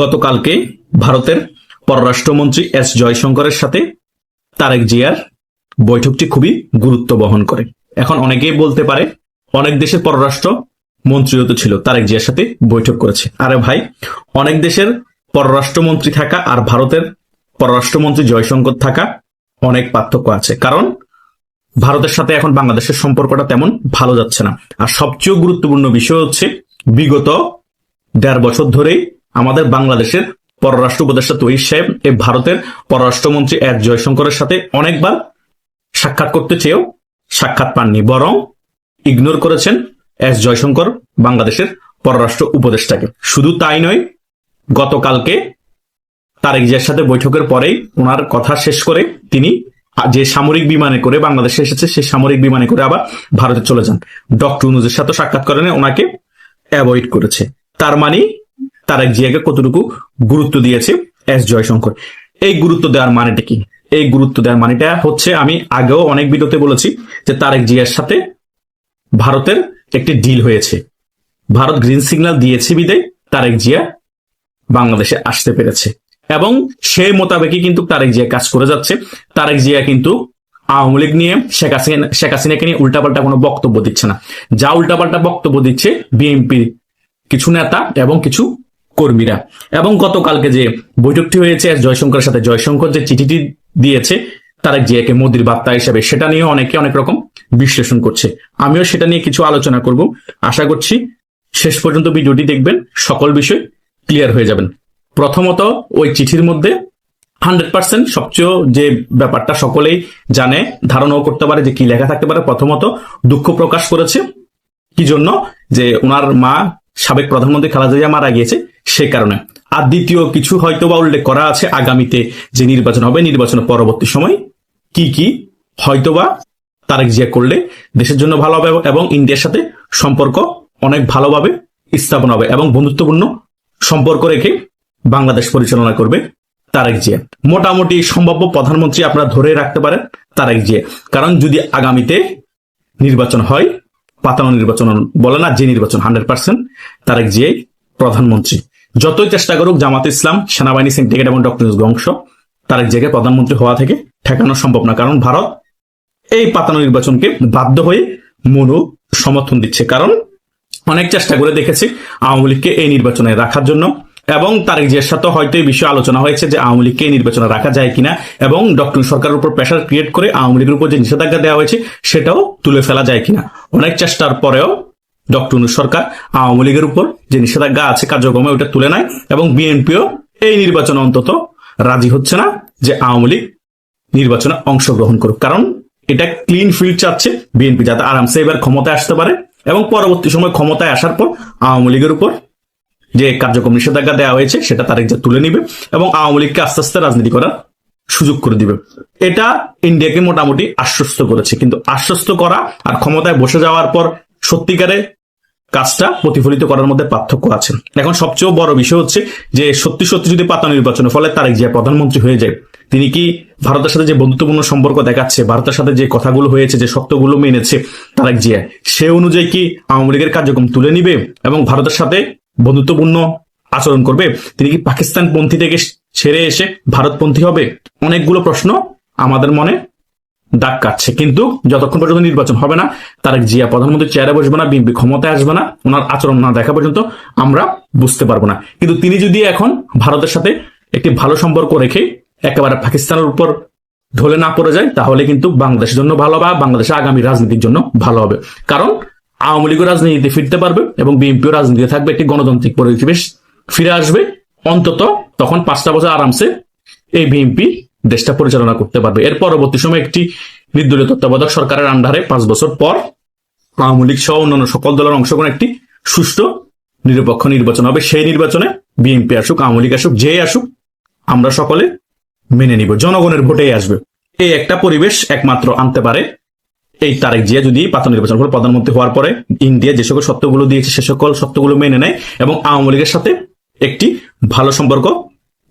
গতকালকে ভারতের পররাষ্ট্রমন্ত্রী এস জয়শঙ্করের সাথে তারেক জিয়ার বৈঠকটি খুবই গুরুত্ব বহন করে। এখন অনেকেই বলতে পারে অনেক দেশের পররাষ্ট্র মন্ত্রীও তো ছিল তারেক জিয়ার সাথে বৈঠক করেছে। আরে ভাই, অনেক দেশের পররাষ্ট্রমন্ত্রী থাকা আর ভারতের পররাষ্ট্রমন্ত্রী জয়শঙ্কর থাকা অনেক পার্থক্য আছে। কারণ ভারতের সাথে এখন বাংলাদেশের সম্পর্কটা তেমন ভালো যাচ্ছে না। আর সবচেয়ে গুরুত্বপূর্ণ বিষয় হচ্ছে বিগত ১.৫ বছর ধরেই আমাদের বাংলাদেশের পররাষ্ট্র উপদেষ্টা তহিদ সাহেব এই ভারতের পররাষ্ট্রমন্ত্রী এস জয়শঙ্করের সাথে অনেকবার সাক্ষাৎ করতে চেয়েও সাক্ষাৎ পাননি, বরং ইগনোর করেছেন এস জয়শঙ্কর বাংলাদেশের পররাষ্ট্র উপদেষ্টাকে। শুধু তাই নয়, গতকালকে তারেক জিয়ার সাথে বৈঠকের পরেই ওনার কথা শেষ করে তিনি যে সামরিক বিমানে করে বাংলাদেশে এসেছে সেই সামরিক বিমানে করে আবার ভারতে চলে যান। ডক্টর ইউনূসের সাথে সাক্ষাৎ করেন, ওনাকে অ্যাভয়েড করেছে। তার মানে তারেক জিয়াকে কতটুকু গুরুত্ব দিয়েছে এস জয়শঙ্কর। এই গুরুত্ব দেওয়ার মানেটা কি? এই গুরুত্ব দেওয়ার মানেটা হচ্ছে, আমি আগেও অনেক ভিডিওতে বলেছি যে তারেক জিয়ার সাথে ভারতের একটি ডিল হয়েছে। ভারত গ্রিন সিগন্যাল দিয়েছে বিদায় তারেক জিয়া বাংলাদেশে আসতে পেরেছে এবং সেই মোতাবেকই কিন্তু তারেক জিয়া কাজ করে যাচ্ছে। তারেক জিয়া কিন্তু আওয়ামী লীগ নিয়ে শেখ হাসিনাকে নিয়ে উল্টাপাল্টা কোনো বক্তব্য দিচ্ছে না। যা উল্টাপাল্টা বক্তব্য দিচ্ছে বিএনপির কিছু নেতা এবং কিছু কর্মীরা। এবং গতকালকে যে বৈঠকটি হয়েছে জয়শঙ্করের সাথে, জয়শঙ্কর যে চিঠিটি দিয়েছে তারেক জিয়াকে মোদির বার্তা হিসেবে, সেটা নিয়ে অনেকে অনেক রকম বিশ্লেষণ করছে। আমিও সেটা নিয়ে কিছু আলোচনা করব। আশা করছি শেষ পর্যন্ত ভিডিওটি দেখবেন, সকল বিষয় ক্লিয়ার হয়ে যাবেন। প্রথমত, ওই চিঠির মধ্যে 100% সবচেয়ে যে ব্যাপারটা সকলেই জানে, ধারণাও করতে পারে যে কি লেখা থাকতে পারে। প্রথমত, দুঃখ প্রকাশ করেছে কি জন্য, যে ওনার মা সাবেক প্রধানমন্ত্রী খালেদা জিয়া মারা গিয়েছে সে কারণে। আর দ্বিতীয় কিছু হয়তো বা উল্লেখ করা আছে আগামীতে যে নির্বাচন হবে, নির্বাচনের পরবর্তী সময় কি কি হয়তোবা তারেক জিয়া করলে দেশের জন্য ভালো হবে এবং ইন্ডিয়ার সাথে সম্পর্ক অনেক ভালোভাবে স্থাপন হবে এবং বন্ধুত্বপূর্ণ সম্পর্ক রেখে বাংলাদেশ পরিচালনা করবে তারেক জিয়া। মোটামুটি সম্ভাব্য প্রধানমন্ত্রী আপনারা ধরে রাখতে পারেন তারেক জিয়া। কারণ যদি আগামীতে নির্বাচন হয়, পাতানো নির্বাচন বলে না, যে নির্বাচন, 100% তারেক জিয়াই প্রধানমন্ত্রী। যতই চেষ্টা করুক জামাত ইসলাম, সেনাবাহিনী সিন্ডিকেট এবং ডক্টর ইউনূস অংশ, তারেক জিয়াকে প্রধানমন্ত্রী হওয়া থেকে ঠেকানো সম্ভব না। কারণ ভারত এই পাতানো নির্বাচনকে বাধ্য হয়ে মূল সমর্থন দিচ্ছে। কারণ অনেক চেষ্টা করে দেখেছে আওয়ামী লীগকে এই নির্বাচনে রাখার জন্য, এবং তারেক জিয়ার সাথে হয়তো এই বিষয়ে আলোচনা হয়েছে যে আওয়ামী লীগকে এই নির্বাচনে রাখা যায় কিনা, এবং ডক্টর সরকারের উপর প্রেশার ক্রিয়েট করে আওয়ামী লীগের উপর যে নিষেধাজ্ঞা দেওয়া হয়েছে সেটাও তুলে ফেলা যায় কিনা। অনেক চেষ্টার পরেও ডক্টর সরকার আওয়ামী লীগের উপর যে নিষেধাজ্ঞা আছে কার্যক্রমে ওটা তুলে নেয়, এবং বিএনপিও এই নির্বাচনে অন্তত রাজি হচ্ছে না যে আওয়ামী লীগ নির্বাচনে অংশগ্রহণ করুক। কারণ এটা ক্লিন ফিল্ড চাচ্ছে বিএনপি, যাতে আরামসে এবার ক্ষমতায় আসতে পারে এবং পরবর্তী সময় ক্ষমতায় আসার পর আওয়ামী লীগের উপর যে কার্যক্রম নিষেধাজ্ঞা দেওয়া হয়েছে সেটা তারেক জিয়া তুলে নিবে এবং আওয়ামী লীগকে আস্তে আস্তে রাজনীতি করার সুযোগ করে দিবে। এটা ইন্ডিয়াকে মোটামুটি আশ্বস্ত করেছে। কিন্তু আশ্বস্ত করা আর ক্ষমতায় বসে যাওয়ার পর সত্যিকারে কাজটা প্রতিফলিত করার মধ্যে পার্থক্য আছে। এখন সবচেয়ে বড় বিষয় হচ্ছে যে সত্যি সত্যি যদি পাতা নির্বাচনের ফলে তারেক জিয়া প্রধানমন্ত্রী হয়ে যায়, তিনি কি ভারতের সাথে যে বন্ধুত্বপূর্ণ সম্পর্ক দেখাচ্ছে, ভারতের সাথে যে কথাগুলো হয়েছে, যে শর্তগুলো মেনেছে তারেক জিয়া, সে অনুযায়ী কি আওয়ামী লীগের কার্যক্রম তুলে নিবে এবং ভারতের সাথে বন্ধুত্বপূর্ণ আচরণ করবে? তিনি কি পাকিস্তান পন্থী থেকে ছেড়ে এসে ভারতপন্থী হবে? অনেকগুলো প্রশ্ন আমাদের মনে দাগ কাটছে। কিন্তু যতক্ষণ পর্যন্ত নির্বাচন হবে না, তারেক জিয়া প্রধানমন্ত্রী চেয়ারে বসবে না, বিএনপি ক্ষমতায় আসবে না, ওনার আচরণ না দেখা পর্যন্ত আমরা বুঝতে পারবো না। কিন্তু তিনি যদি এখন ভারতের সাথে একটি ভালো সম্পর্ক রেখে একেবারে পাকিস্তানের উপর ঢলে না পড়ে যায়, তাহলে কিন্তু বাংলাদেশের জন্য ভালো হবে, বাংলাদেশের আগামী রাজনীতির জন্য ভালো হবে। কারণ আওয়ামী লীগও রাজনীতিতে ফিরতে পারবে এবং বিএনপিও রাজনীতিতে থাকবে, একটি গণতান্ত্রিক পরিবেশ ফিরে আসবে। অন্তত তখন 5টা বছর আরামসে এই বিএনপি দেশটা পরিচালনা করতে পারবে। এর পরবর্তী সময় একটি নির্দলীয় তত্ত্বাবধায়ক সরকারের আন্ডারে 5 বছর পর আওয়ামী লীগ সহ অন্যান্য সকল দলের অংশগ্রহণ একটি সুষ্ঠু নিরপেক্ষ নির্বাচন হবে। সেই নির্বাচনে বিএনপি আসুক, আওয়ামী লীগ আসুক, যে আসুক, আমরা সকলে মেনে নিব, জনগণের ভোটেই আসবে। এই একটা পরিবেশ একমাত্র আনতে পারে এই তারেক জিয়া, যদি পাতা নির্বাচন করে প্রধানমন্ত্রী হওয়ার পরে ইন্ডিয়া যে সকল শর্তগুলো দিয়েছে সে সকল শর্তগুলো মেনে নেয় এবং আওয়ামী লীগের সাথে একটি ভালো সম্পর্ক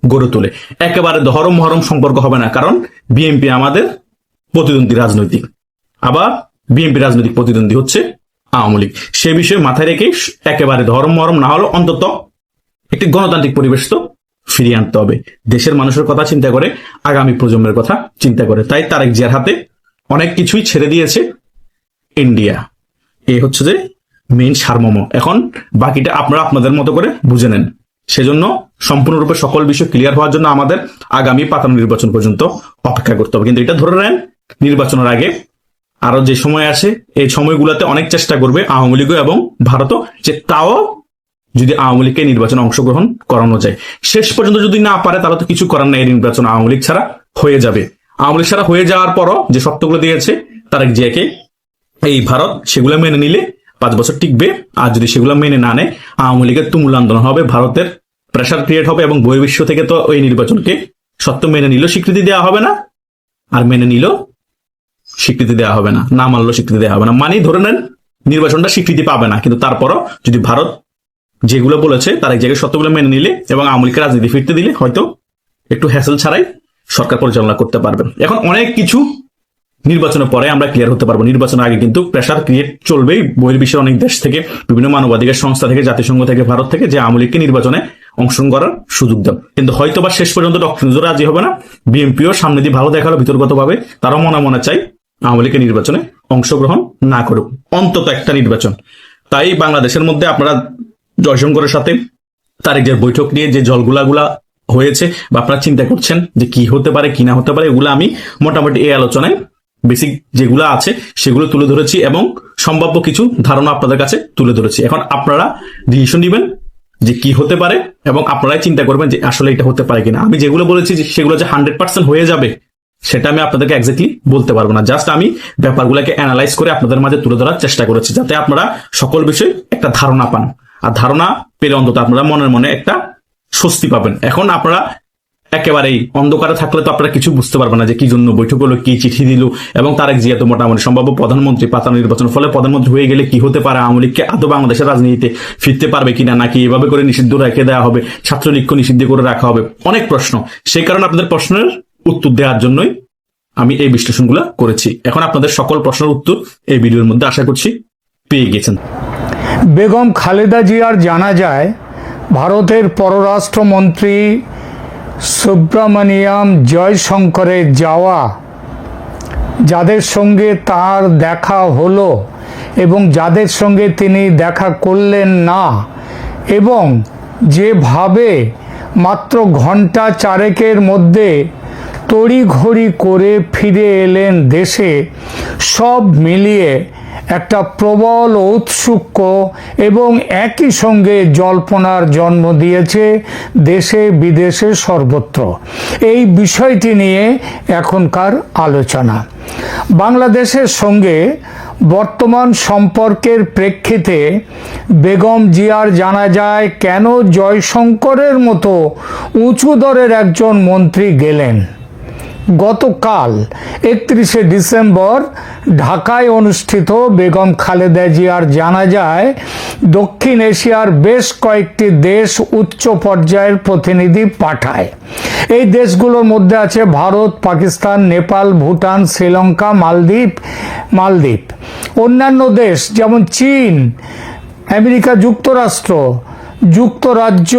গড়ে তোলে। একেবারে ধরম মহরম সম্পর্ক হবে না, কারণ বিএনপি আমাদের প্রতিদ্বন্দ্বী রাজনৈতিক, আবার বিএনপি রাজনৈতিক প্রতিদ্বন্দ্বী হচ্ছে আওয়ামী লীগ। সে বিষয়ে মাথায় রেখে একেবারে ধরম মহরম না হলেও অন্তত একটি গণতান্ত্রিক পরিবেশ তো ফিরিয়ে আনতে হবে। দেশের মানুষের কথা চিন্তা করে, আগামী প্রজন্মের কথা চিন্তা করে। তাই তারেক জিয়ার হাতে অনেক কিছুই ছেড়ে দিয়েছে ইন্ডিয়া। এই হচ্ছে যে মেইন সারমর্ম। এখন বাকিটা আপনারা আপনাদের মতো করে বুঝে নেন। সেজন্য সম্পূর্ণরূপে সকল বিষয় ক্লিয়ার হওয়ার জন্য আমাদের আগামী পাতানো নির্বাচন পর্যন্ত অপেক্ষা করতে হবে। কিন্তু এটা ধরে নেন, নির্বাচনের আগে আরো যে সময় আছে, এই সময়গুলোতে অনেক চেষ্টা করবে আওয়ামী লীগ এবং ভারতও, যে তাও যদি আওয়ামী লীগকে নির্বাচনে অংশগ্রহণ করানো যায়। শেষ পর্যন্ত যদি না পারে তাহলে তো কিছু করার নাই, এই নির্বাচন আওয়ামী লীগ ছাড়া হয়ে যাবে। আওয়ামী লীগ ছাড়া হয়ে যাওয়ার পরও যে শর্তগুলো দিয়েছে তারেক জিয়াকে, এই ভারত সেগুলো মেনে নিলে 5 বছর টিকবে। আর যদি সেগুলো মেনে না নেয়, আওয়ামী লীগের তুমুল আন্দোলন হবে, ভারতের প্রেশার ক্রিয়েট হবে, এবং বহির্বিশ্ব থেকে তো ওই নির্বাচনকে সত্য মেনে নিল স্বীকৃতি দেওয়া হবে না, আর মেনে নিল স্বীকৃতি দেওয়া হবে না, না মানলেও স্বীকৃতি দেওয়া হবে না। মানে ধরে নেন নির্বাচনটা স্বীকৃতি পাবে না, কিন্তু তারপরও যদি ভারত যেগুলো বলেছে তার এক জায়গায় সত্যগুলো মেনে নিলে এবং আওয়ামী লীগকে রাজনীতি ফিরতে দিলে হয়তো একটু হ্যাসেল ছাড়াই সরকার পরিচালনা করতে পারবেন। এখন অনেক কিছু নির্বাচনের পরে আমরা ক্লিয়ার হতে পারবো। নির্বাচনের আগে কিন্তু প্রেশার ক্রিয়েট চলবেই বহির্বিশ্বের অনেক দেশ থেকে, বিভিন্ন মানবাধিকার সংস্থা থেকে, জাতিসংঘ থেকে, ভারত থেকে, যে আওয়ামী লীগকে নির্বাচনে অংশগ্রহণ করার সুযোগ দেন। কিন্তু হয়তো বা শেষ পর্যন্ত ডক্টর নজরুল রাজি হবে না। বিএনপিও সামনে দিয়ে ভালো দেখালো বিতর্কত ভাবে, তারাও মনে মনে চাই আওয়ামী লীগের নির্বাচনে অংশগ্রহণ না করুক, অন্তত একটা নির্বাচন। তাই বাংলাদেশের মধ্যে আপনারা জয়শঙ্করের সাথে তারেক জিয়ার বৈঠক নিয়ে যে জলগুলা হয়েছে বা আপনারা চিন্তা করছেন যে কি হতে পারে কি না হতে পারে, এগুলো আমি মোটামুটি এই আলোচনায় বেসিক যেগুলো আছে সেগুলো তুলে ধরেছি এবং সম্ভাব্য কিছু ধারণা আপনাদের কাছে তুলে ধরেছি। এখন আপনারা ডিসিশন দিবেন যে কি হতে পারে এবং আপনারাই চিন্তা করবেন যে আসলে এটা হতে পারে কিনা। আমি যেগুলো বলেছি সেগুলো যে 100% হয়ে যাবে সেটা আমি আপনাদেরকে এক্স্যাক্টলি বলতে পারবো না। জাস্ট আমি ব্যাপারগুলোকে অ্যানালাইজ করে আপনাদের মাঝে তুলে ধরার চেষ্টা করেছি, যাতে আপনারা সকল বিষয়ে একটা ধারণা পান। আর ধারণা পেলে অন্তত আপনারা মনের মনে একটা স্বস্তি পাবেন। এখন আপনারা একেবারেই অন্ধকারে থাকলে তো আপনারা কিছু বুঝতে পারবেন না যে কি জন্য বৈঠক হলো, কি চিঠি দিল, এবং তারেক জিয়া তো মোটামুটি সম্ভাব্য প্রধানমন্ত্রী, পাতানো নির্বাচনের ফলে প্রধানমন্ত্রী হয়ে গেলে কি হতে পারে, আওয়ামী লীগকে আদৌ বাংলাদেশের রাজনীতিতে ফিরতে পারবে কিনা, নাকি এভাবে করে নিষিদ্ধ রেখে দেওয়া হবে, ছাত্রলীগকে নিষিদ্ধ করে রাখা হবে, অনেক প্রশ্ন। সেই কারণে আপনাদের প্রশ্নের উত্তর দেওয়ার জন্যই আমি এই বিশ্লেষণগুলো করেছি। এখন আপনাদের সকল প্রশ্নের উত্তর এই ভিডিওর মধ্যে আশা করছি পেয়ে গেছেন। বেগম খালেদা জিয়ার জানা যায় ভারতের পররাষ্ট্রমন্ত্রী সুব্রমণিয়াম জয়শঙ্করের যাওয়া, যাদের সঙ্গে তার দেখা হলো এবং যাদের সঙ্গে তিনি দেখা করলেন না, এবং যেভাবে মাত্র ঘন্টা চারেকের মধ্যে তড়িঘড়ি করে ফিরে এলেন দেশে, সব মিলিয়ে একটা প্রবল ঔৎসুক্য এবং একই সঙ্গে জল্পনার জন্ম দিয়েছে দেশে বিদেশে সর্বত্র। এই বিষয়টি নিয়ে এখনকার আলোচনা। বাংলাদেশের সঙ্গে বর্তমান সম্পর্কের প্রেক্ষিতে বেগম জিয়ার জানা যায় কেন জয়শঙ্করের মতো উঁচু দরের একজন মন্ত্রী গেলেন। গতকাল 31শে ডিসেম্বর ঢাকায় অনুষ্ঠিত বেগম খালেদা জিয়ার জানা যায় দক্ষিণ এশিয়ার বেশ কয়েকটি দেশ উচ্চ পর্যায়ের প্রতিনিধি পাঠায়। এই দেশগুলোর মধ্যে আছে ভারত, পাকিস্তান, নেপাল, ভুটান, শ্রীলঙ্কা, মালদ্বীপ। অন্যান্য দেশ যেমন চীন, আমেরিকা যুক্তরাষ্ট্র, যুক্তরাজ্য,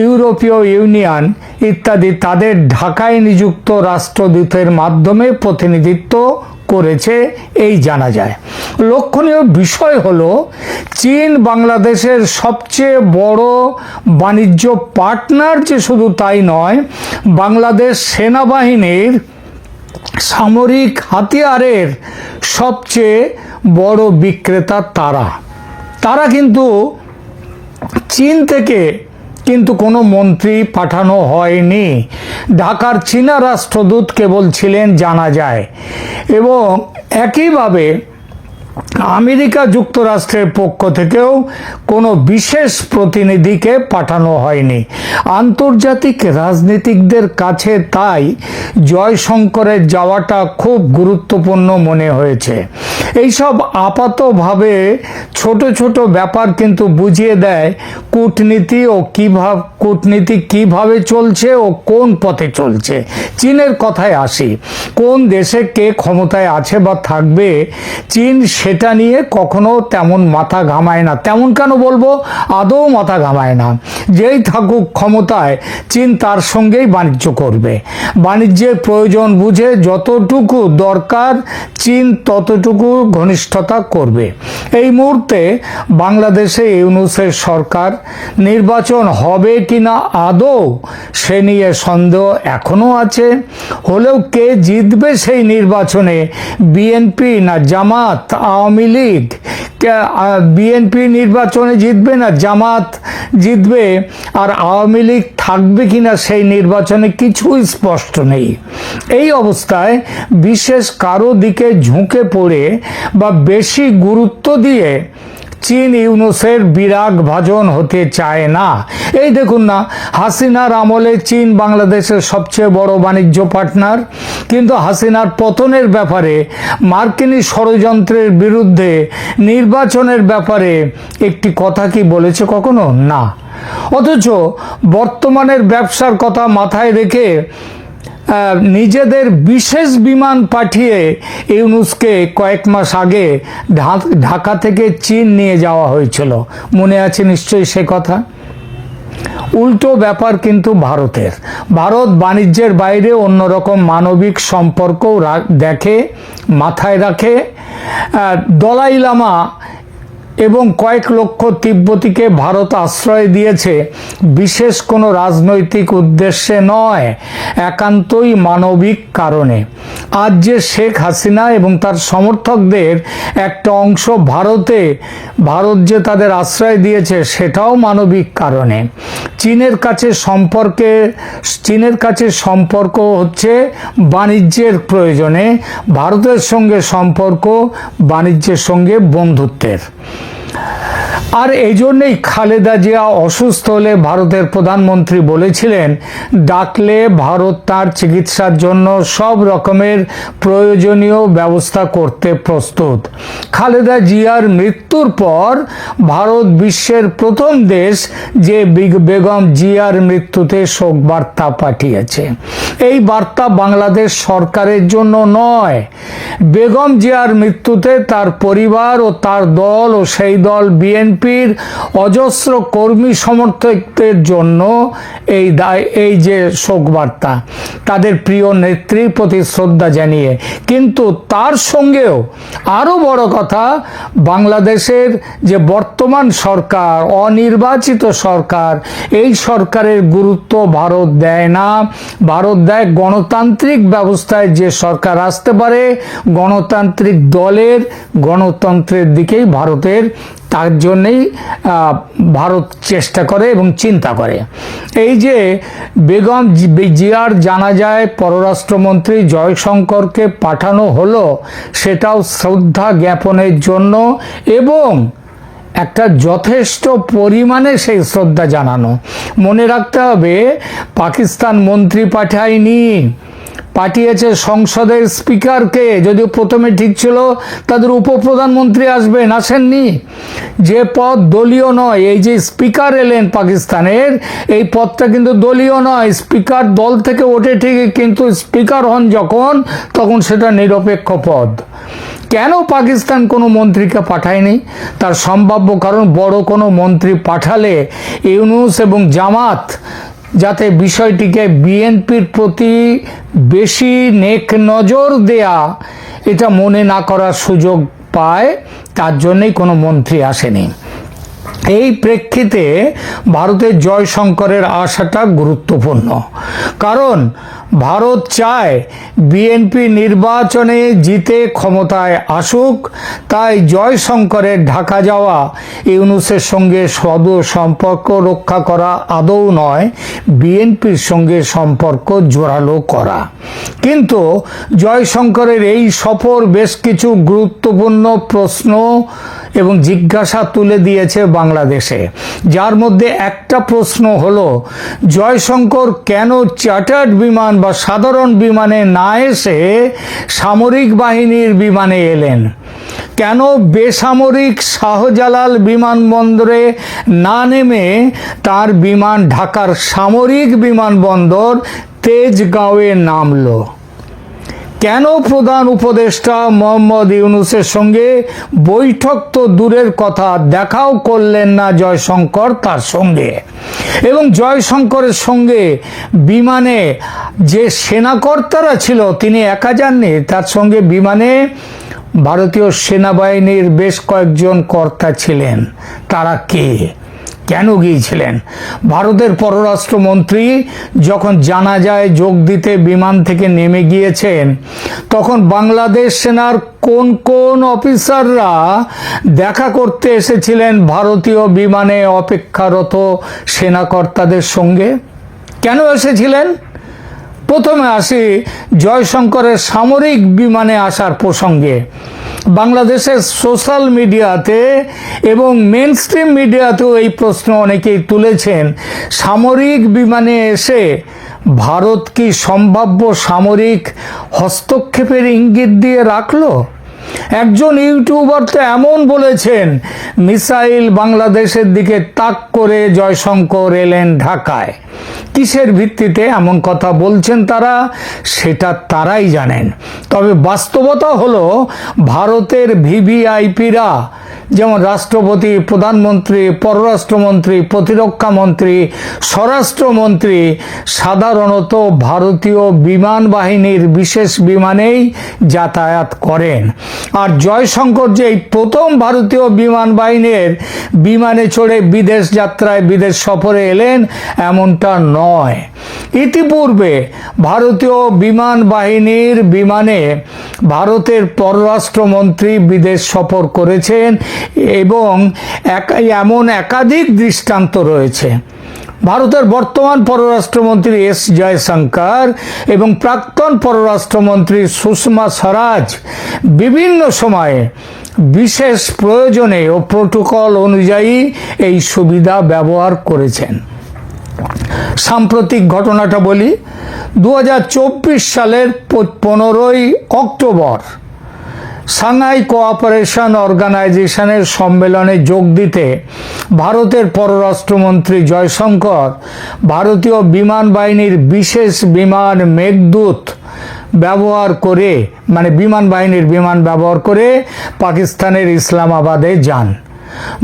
ইউরোপীয় ইউনিয়ন ইত্যাদি তাদের ঢাকায় নিযুক্ত রাষ্ট্রদূতের মাধ্যমে প্রতিনিধিত্ব করেছে এই জানা যায়। লক্ষণীয় বিষয় হলো চীন বাংলাদেশের সবচেয়ে বড় বাণিজ্য পার্টনার, যে শুধু তাই নয়, বাংলাদেশ সেনাবাহিনীর সামরিক হাতিয়ারের সবচেয়ে বড় বিক্রেতা তারা কিন্তু চীন থেকে কিন্তু কোনো মন্ত্রী পাঠানো হয়নি। ঢাকার চীনা রাষ্ট্রদূত কেবল ছিলেন জানা যায়, এবং একইভাবে আমেরিকা যুক্তরাষ্ট্রের পক্ষ থেকেও কোনো বিশেষ প্রতিনিধিকে পাঠানো হয়নি। আন্তর্জাতিক রাজনীতিকদের কাছে তাই জয়শঙ্করের যাওয়াটা খুব গুরুত্বপূর্ণ মনে হয়েছে। এইসব আপাতভাবে ছোট ছোট ব্যাপার কিন্তু বুঝিয়ে দেয় কূটনীতি কিভাবে চলছে ও কোন পথে চলছে। চীনের কথায় আসি, কোন দেশে কে ক্ষমতায় আছে বা থাকবে, চীন সেটা এটা নিয়ে কখনো তেমন মাথা ঘামায় না। তেমন কেন বলবো, আদৌ মাথা ঘামায় না। যেই থাকুক ক্ষমতায়, চীন তার সঙ্গেই বাণিজ্য করবে। বাণিজ্যের প্রয়োজন বুঝে যতটুকু দরকার চীন ততটুকু ঘনিষ্ঠতা করবে। এই মুহূর্তে বাংলাদেশে ইউনূসের সরকার, নির্বাচন হবে কিনা আদৌ সে নিয়ে সন্দেহ এখনো আছে। হলেও কে জিতবে সেই নির্বাচনে, বিএনপি না জামাত, আওয়ামী লীগ? বিএনপি নির্বাচনে জিতবে না জামাত জিতবে, আর আওয়ামী লীগ থাকবে কিনা সেই নির্বাচনে কিছুই স্পষ্ট নেই। এই অবস্থায় বিশেষ কারো দিকে ঝুঁকে পড়ে বা বেশি গুরুত্ব দিয়ে চীন ইউনূসের বিরাগ ভাজন হতে চায় না। এই দেখুন না, হাসিনার আমলে চীন বাংলাদেশের সবচেয়ে বড় বাণিজ্য পার্টনার, কিন্তু হাসিনার পতনের ব্যাপারে, মার্কিনী ষড়যন্ত্রের বিরুদ্ধে নির্বাচনের ব্যাপারে একটি কথা কি বলেছে কখনো? না। অথচ বর্তমানের ব্যবসার কথা মাথায় রেখে নিজেদের বিশেষ বিমান পাঠিয়ে ইউনূসকে কয়েক মাস আগে ঢাকা থেকে চীন নিয়ে যাওয়া হয়েছিল, মনে আছে নিশ্চয়ই সে কথা। উল্টো ব্যাপার কিন্তু ভারতের। ভারত বাণিজ্যের বাইরে অন্যরকম মানবিক সম্পর্কও দেখে, মাথায় রাখে। দলাই লামা এবং কয়েক লক্ষ তিব্বতীকে ভারত আশ্রয় দিয়েছে বিশেষ কোনো রাজনৈতিক উদ্দেশ্যে নয়, একান্তই মানবিক কারণে। আজ যে শেখ হাসিনা এবং তার সমর্থকদের একটা অংশ ভারত যে তাদের আশ্রয় দিয়েছে সেটাও মানবিক কারণে। চীনের কাছে সম্পর্ক হচ্ছে বাণিজ্যের প্রয়োজনে, ভারতের সঙ্গে সম্পর্ক বাণিজ্যের সঙ্গে বন্ধুত্বের। আর এই জন্যই খালেদা জিয়া অসুস্থ হলে ভারতের প্রধানমন্ত্রী বলেছিলেন, ডাকলে ভারত তার চিকিৎসার জন্য সব রকমের প্রয়োজনীয় ব্যবস্থা করতে প্রস্তুত। খালেদা জিয়ার মৃত্যুর পর ভারত বিশ্বের প্রথম দেশ যে বেগম জিয়ার মৃত্যুতে শোক বার্তা পাঠিয়েছে। এই বার্তা বাংলাদেশ সরকারের জন্য নয়, বেগম জিয়ার মৃত্যুতে তার পরিবার ও তার দল ও সেই দল বিএনপির অজস্র কর্মী সমর্থকদের জন্য এই যে শোক বার্তা, তাদের প্রিয় নেত্রীর প্রতি শ্রদ্ধা জানিয়ে। কিন্তু তার সঙ্গেও আরো বড় কথা, বাংলাদেশের যে বর্তমান সরকার, অনির্বাচিত সরকার, এই সরকারের গুরুত্ব ভারত দেয় না। ভারত দেয় গণতান্ত্রিক ব্যবস্থায় যে সরকার আসতে পারে, গণতান্ত্রিক দলের গণতন্ত্রের দিকেই ভারতের, তার জন্যেই ভারত চেষ্টা করে এবং চিন্তা করে। এই যে বেগম জিয়ার জানাজায় পররাষ্ট্রমন্ত্রী জয়শঙ্করকে পাঠানো হলো, সেটাও শ্রদ্ধা জ্ঞাপনের জন্য এবং একটা যথেষ্ট পরিমাণে সেই শ্রদ্ধা জানানো। মনে রাখতে হবে, পাকিস্তান মন্ত্রী পাঠায়নি, পাঠিয়েছে সংসদের স্পিকারকে। যদিও প্রথমে ঠিক ছিল তাদের উপপ্রধানমন্ত্রী আসেননি, যে পদ দলীয় নয়। এই যে স্পিকার এলেন পাকিস্তানের, এই পদটা কিন্তু দলীয় নয়। স্পিকার দল থেকে ওঠে ঠিকই, কিন্তু স্পিকার হন তখন সেটা নিরপেক্ষ পদ। কেন পাকিস্তান কোনো মন্ত্রীকে পাঠায়নি? তার সম্ভাব্য কারণ, বড় কোনো মন্ত্রী পাঠালে ইউনূস এবং জামাত যাতে বিষয়টিকে বিএনপির প্রতি বেশি নেক নজর দেয়া, এটা মনে না করার সুযোগ পায়, তার জন্যই কোনো মন্ত্রী আসেনি। এই প্রেক্ষিতে ভারতের জয়শঙ্করের আসাটা গুরুত্বপূর্ণ, কারণ ভারত চায় বিএনপি নির্বাচনে জিতে ক্ষমতায় আসুক। তাই জয়শঙ্করের ঢাকা যাওয়া ইউনূসের সঙ্গে সম্পর্ক রক্ষা করা আদৌ নয়, বিএনপির সঙ্গে সম্পর্ক জোরালো করা। কিন্তু জয়শঙ্করের এই সফর বেশ কিছু গুরুত্বপূর্ণ প্রশ্ন এবং জিজ্ঞাসা তুলে দিয়েছে বাংলাদেশে, যার মধ্যে একটা প্রশ্ন হলো, জয়শঙ্কর কেন চার্টার্ড বিমান বা সাধারণ বিমানে না এসে সামরিক বাহিনীর বিমানে এলেন? কেন বেসামরিক শাহজালাল বিমানবন্দরে না নেমে তার বিমান ঢাকার সামরিক বিমানবন্দর তেজগাঁওয়ে নামলো? কেন প্রধান উপদেষ্টা মোহাম্মদ ইউনূসের সঙ্গে বৈঠক তো দূরের কথা, দেখাও করলেন না জয়শঙ্কর তার সঙ্গে? এবং জয়শঙ্করের সঙ্গে বিমানে যে সেনাকর্তারা ছিল তিনি একা যাননি, তার সঙ্গে বিমানে ভারতীয় সেনাবাহিনীর বেশ কয়েকজন কর্তা ছিলেন। তারা কে, কেন গিয়েছিলেন? ভারতের পররাষ্ট্রমন্ত্রী যখন জানা যায় যোগ দিতে বিমান থেকে নেমে গিয়েছেন, তখন বাংলাদেশ সেনার কোন কোন অফিসাররা দেখা করতে এসেছিলেন ভারতীয় বিমানে অপেক্ষারত সেনাকর্তাদের সঙ্গে? কেন এসেছিলেন? প্রথমে আসি জয়শঙ্করের সামরিক বিমানে আসার প্রসঙ্গে। বাংলাদেশের সোশ্যাল মিডিয়াতে এবং মেন স্ট্রিম মিডিয়াতেও এই প্রশ্ন অনেকেই তুলেছেন, সামরিক বিমানে এসে ভারত কি সম্ভাব্য সামরিক হস্তক্ষেপের ইঙ্গিত দিয়ে রাখলো? একজন ইউটিউবার তো এমন বলেছেন, মিসাইল বাংলাদেশের দিকে তাক করে জয়শঙ্কর এলেন ঢাকায়। কিসের ভিত্তিতে এমন কথা বলছেন তারা, সেটা তারাই জানেন। তবে বাস্তবতা হলো ভারতের ভিভিআইপিরা, যেমন রাষ্ট্রপতি, প্রধানমন্ত্রী, পররাষ্ট্রমন্ত্রী, প্রতিরক্ষা মন্ত্রী, স্বরাষ্ট্রমন্ত্রী সাধারণত ভারতীয় বিমান বাহিনীর বিশেষ বিমানেই যাতায়াত করেন। আর জয়শঙ্কর যে এই প্রথম ভারতীয় বিমান বাহিনীর বিমানে চড়ে বিদেশ যাত্রায়, বিদেশ সফরে এলেন এমনটা নয়। ইতিপূর্বে ভারতীয় বিমান বাহিনীর বিমানে ভারতের পররাষ্ট্রমন্ত্রী বিদেশ সফর করেছেন এবং এমন একাধিক দৃষ্টান্ত রয়েছে। ভারতের বর্তমান পররাষ্ট্রমন্ত্রী এস জয়শঙ্কর এবং প্রাক্তন পররাষ্ট্রমন্ত্রী সুষমা স্বরাজ বিভিন্ন সময়ে বিশেষ প্রয়োজনে ও প্রোটোকল অনুযায়ী এই সুবিধা ব্যবহার করেছেন। সাম্প্রতিক ঘটনাটা বলি, 2024 সালের 15ই অক্টোবর সাংহাই কোঅপারেশন অর্গানাইজেশনের সম্মেলনে যোগ দিতে ভারতের পররাষ্ট্রমন্ত্রী জয়শঙ্কর ভারতীয় বিমান বাহিনীর বিশেষ বিমান মেঘদূত ব্যবহার করে, মানে বিমান বাহিনীর বিমান ব্যবহার করে পাকিস্তানের ইসলামাবাদে যান।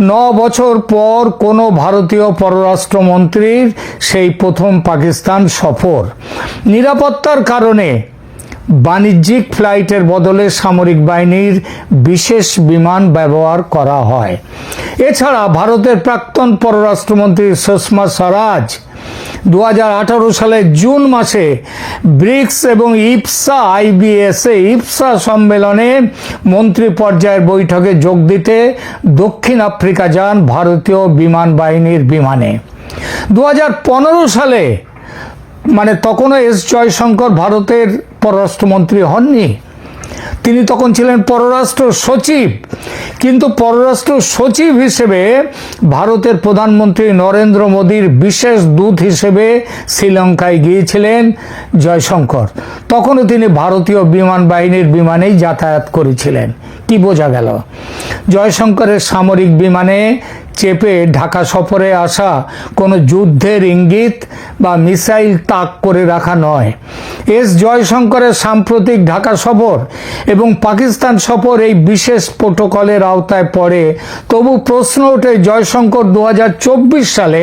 9 বছর পর কোনো ভারতীয় পররাষ্ট্রমন্ত্রীর সেই প্রথম পাকিস্তান সফর। নিরাপত্তার কারণে বাণিজ্যিক ফ্লাইটের বদলে সামরিক বাহিনীর বিশেষ বিমান ব্যবহার করা হয়। এছাড়া ভারতের প্রাক্তন পররাষ্ট্রমন্ত্রী সুষমা স্বরাজ 2018 সালের জুন মাসে ব্রিক্স এবং ইপসা সম্মেলনে মন্ত্রী পর্যায়ের বৈঠকে যোগ দিতে দক্ষিণ আফ্রিকা যান ভারতীয় বিমান বাহিনীর বিমানে। 2015 সালে, মানে তখনও এস জয়শঙ্কর ভারতের পররাষ্ট্রমন্ত্রী হননি, তিনি তখন ছিলেন পররাষ্ট্র সচিব। কিন্তু পররাষ্ট্র সচিব হিসেবে ভারতের প্রধানমন্ত্রী নরেন্দ্র মোদীর বিশেষ দূত হিসেবে শ্রীলঙ্কায় গিয়েছিলেন জয়শঙ্কর। তখনও তিনি ভারতীয় বিমান বাহিনীর বিমানেই যাতায়াত করেছিলেন। কি বোঝা গেল? জয়শঙ্করের সামরিক বিমানে চেপে ঢাকা সফরে আসা কোনো যুদ্ধের ইঙ্গিত বা মিসাইল তাক করে রাখা নয়। এস জয়শঙ্করের সাম্প্রতিক ঢাকা সফর এবং পাকিস্তান সফর এই বিশেষ প্রোটোকলের আওতায় পড়ে। তবু প্রশ্ন ওঠে, জয়শঙ্কর 2024 সালে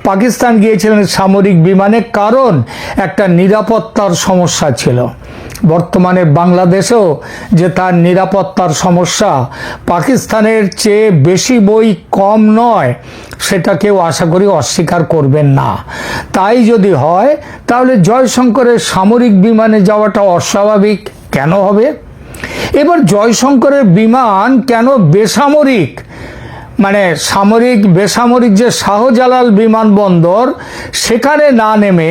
পাকিস্তান গিয়েছিলেন সামরিক বিমানে, কারণ একটা নিরাপত্তার সমস্যা ছিল। বর্তমানে বাংলাদেশেও যে তার নিরাপত্তার সমস্যা পাকিস্তানের চেয়ে বেশি কম নয়, সেটা কেউ আশা করি অস্বীকার করবেন না। তাই যদি হয় তাহলে জয়শঙ্করের সামরিক বিমানে যাওয়াটা অস্বাভাবিক কেন হবে? এবার জয়শঙ্করের বিমান কেন বেসামরিক, মানে বেসামরিক যে শাহজালাল বিমানবন্দর সেখানে না নেমে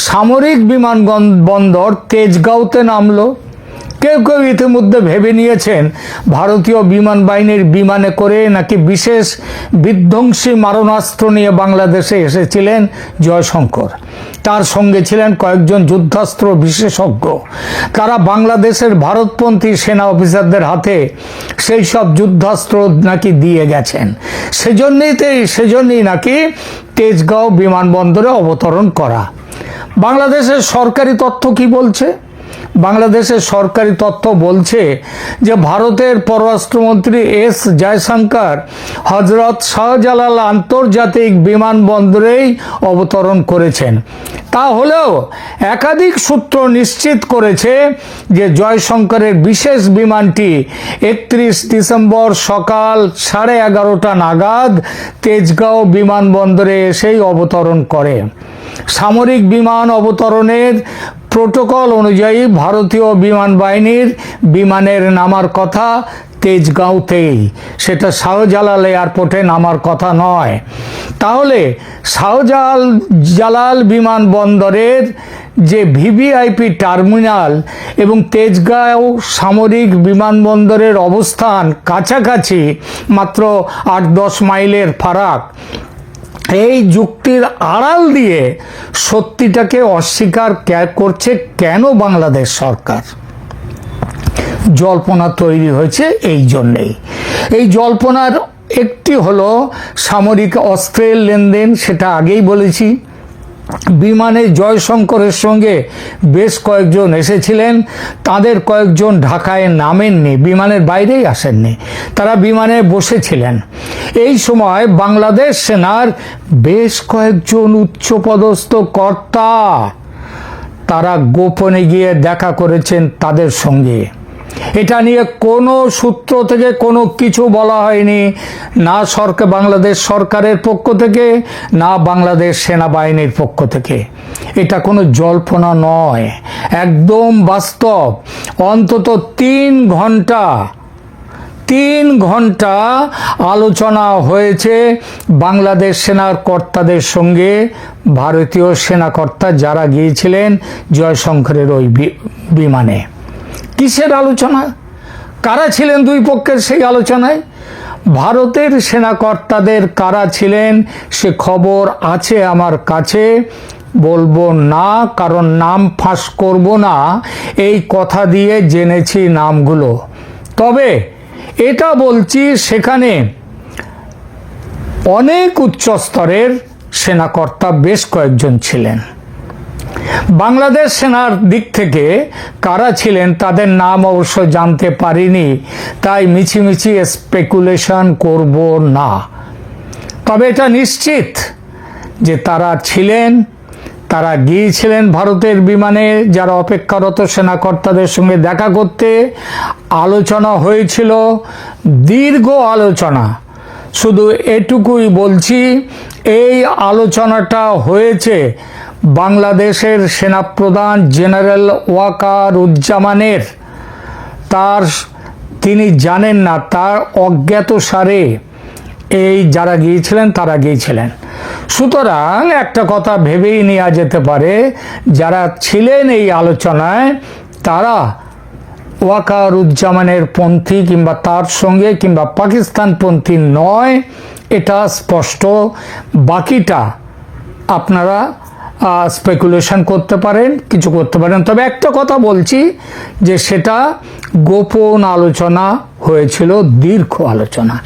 সামরিক বিমানবন্দর তেজগাঁওতে নামলো? কেউ কেউ ইতিমধ্যে ভেবে নিয়েছেন ভারতীয় বিমান বাহিনীর বিমানে করে নাকি বিশেষ বিধ্বংসী মারণাস্ত্র নিয়ে বাংলাদেশে এসেছিলেন জয়শঙ্কর। তার সঙ্গে ছিলেন কয়েকজন যুদ্ধাস্ত্র বিশেষজ্ঞ। তারা বাংলাদেশের ভারতপন্থী সেনা অফিসারদের হাতে সেই সব যুদ্ধাস্ত্র নাকি দিয়ে গেছেন। সেজন্যই নাকি তেজগাঁও বিমানবন্দরে অবতরণ করা। বাংলাদেশের সরকারি তথ্য কি বলছে? বাংলাদেশের সরকারি তথ্য বলছে যে ভারতের পররাষ্ট্রমন্ত্রী এস জয়শঙ্কর হজরত শাহজালাল আন্তর্জাতিক বিমানবন্দরেই অবতরণ করেছেন। তাহলেও একাধিক সূত্র নিশ্চিত করেছে যে জয়শঙ্করের বিশেষ বিমানটি 31 ডিসেম্বর সকাল 11:30 নাগাদ তেজগাঁও বিমানবন্দরে এসেই অবতরণ করে। সামরিক বিমান অবতরণের প্রোটোকল অনুযায়ী ভারতীয় বিমান বাহিনীর বিমানের নামার কথা তেজগাঁওতেই, সেটা শাহজালাল এয়ারপোর্টে নামার কথা নয়। তাহলে শাহজালাল বিমানবন্দরের যে ভিভিআইপি টার্মিনাল এবং তেজগাঁও সামরিক বিমানবন্দরের অবস্থান কাছাকাছি, মাত্র 8-10 মাইলের ফারাক। এই যুক্তির আড়াল দিয়ে সত্যিটাকে অস্বীকার করছে কেন বাংলাদেশ সরকার? জল্পনা তৈরি হয়েছে এই জন্যেই। এই জল্পনার একটি হলো সামরিক অস্ত্রের লেনদেন, সেটা আগেই বলেছি। বিমানে জয়শঙ্করের সঙ্গে বেশ কয়েকজন এসেছিলেন, তাদের কয়েকজন ঢাকায় নামেননি, বিমানের বাইরেই আসেননি, তারা বিমানে বসেছিলেন। এই সময় বাংলাদেশ সেনার বেশ কয়েকজন উচ্চপদস্থ কর্তা তারা গোপনে গিয়ে দেখা করেছেন তাদের সঙ্গে। এটা নিয়ে কোনো সূত্র থেকে কোনো কিছু বলা হয়নি, না বাংলাদেশ সরকারের পক্ষ থেকে, না বাংলাদেশ সেনাবাহিনীর পক্ষ থেকে। এটা কোনো জল্পনা নয়, একদম বাস্তব। অন্তত 3 ঘন্টা আলোচনা হয়েছে বাংলাদেশ সেনার কর্তাদের সঙ্গে, ভারতীয় সেনাকর্তা যারা গিয়েছিলেন জয়শঙ্করের ওই বিমানে। কিসের আলোচনা? কারা ছিলেন দুই পক্ষের সেই আলোচনায়? ভারতের সেনাকর্তাদের কারা ছিলেন সে খবর আছে আমার কাছে, বলবো না, কারণ নাম ফাঁস করব না এই কথা দিয়ে জেনেছি নামগুলো। তবে এটা বলছি, সেখানে অনেক উচ্চস্তরের সেনাকর্তা বেশ কয়েকজন ছিলেন। বাংলাদেশ সেনার দিক থেকে কারা ছিলেন তাদের নাম অবশ্য জানতে পারিনি, তাই মিছিমিছি স্পেকুলেশন করব না। তবে এটা নিশ্চিত যে তারা ছিলেন, তারা গিয়েছিলেন ভারতের বিমানে যারা অপেক্ষারত সেনাকর্তাদের সঙ্গে দেখা করতে। আলোচনা হয়েছিল, দীর্ঘ আলোচনা। শুধু এটুকুই বলছি, এই আলোচনাটা হয়েছে বাংলাদেশের সেনাপ্রধান জেনারেল ওয়াকারুজ্জামানের। তিনি জানেন না, তার অজ্ঞাতসারে এই যারা গিয়েছিলেন তারা গিয়েছিলেন। সুতরাং একটা কথা ভেবেই নেওয়া যেতে পারে, যারা ছিলেন এই আলোচনায় তারা ওয়াকারুজ্জামানের পন্থী কিংবা তার সঙ্গে কিংবা পাকিস্তানপন্থী নয়, এটা স্পষ্ট। বাকিটা আপনারা স্পেকুলেশন করতে পারেন, কিছু করতে পারেন। তবে একটা কথা বলছি যে সেটা গোপন আলোচনা হয়েছিল, দীর্ঘ আলোচনা।